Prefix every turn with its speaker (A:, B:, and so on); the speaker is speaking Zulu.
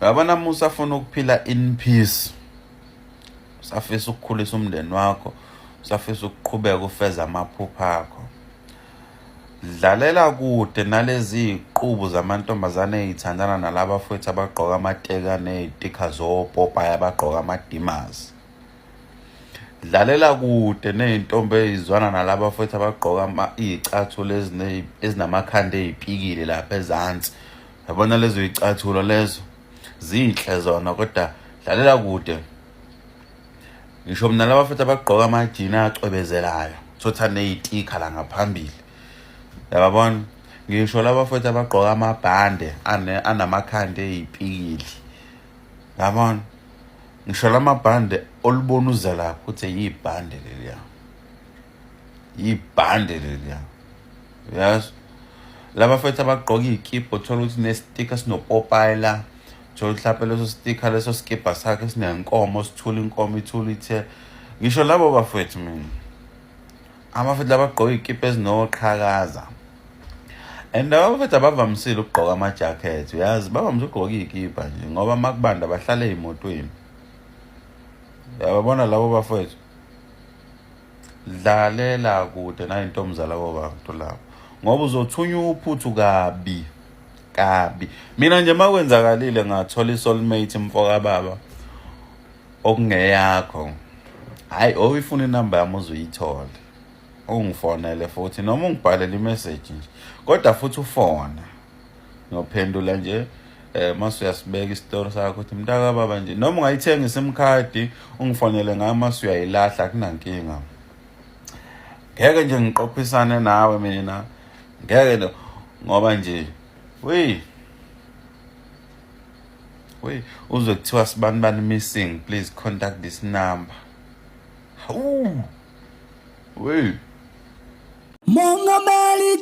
A: Yabona musa usafuna ukuphila in peace, usafisa ukukhulisa umndeni wakho, usafisa ukuqhubeka ufeza amaphupha akho, dlalela kude nalezi iqubu zamantombazane ezithandana nalaba bafowethu abagqoka amateka nezitika zopopayi abagqoka amadimazi. Dlalela kude nezintombi ezizwana nalaba bafowethu abagqoka izicathulo ezinamakhanda ezipikile lapha ezansi. Yabona lezo izicathulo lezo zinhle zona, kodwa dlalela kude ngisho mina laba bafowethu abagqoka amajini acwebezelayo thotha nezitika la ngaphambili. Yabona ngisho laba bafowethu abagqoka amabhande anamakhanda ezipikili. Yabona ngisho lamabhande olubona uza lapho ukuthi yibhande leliya, yibhande leliya. Yazi laba bafowethu abagqoka izikipa uthola ukuthi nesitika sinopopayi la, uthola mhlawumbe leso sitika leso skipa sakhe sinenkomo, sithula inkomo ithula ithe. Ngisho labo bafowethu mina abafowethu abagqoka izikipa ezinoqhakaza, and laba bafowethu abavamisile ukugqoka amajakhethi. Uyazi bavamise ukugqoka izikipa nje ngoba makubanda bahlala ezimotweni. Yabona labo bafowethu dlalela kude nayintombi zalabo bantu labo, ngoba uzothunya uphuthu kabi kabi. Mina nje makwenzakalile ngathola isoulmate mfoka baba okungeyakho, hayi oyifuna inamba yami uzuyithola, ungifonele futhi noma ungibhalele imessage nje, kodwa futhi ufona ngiyophendula nje. Mase uyasibeka isitori sakho ukuthi mntaka baba nje, noma ungayithenga iSIM card ungifonele ngayo mase uyayilahla akunankinga. Ngeke nje ngiqophisane nawe mina, ngeke ngoba nje uzwe kuthiwa sibani bani missing, please contact this number. Mongameli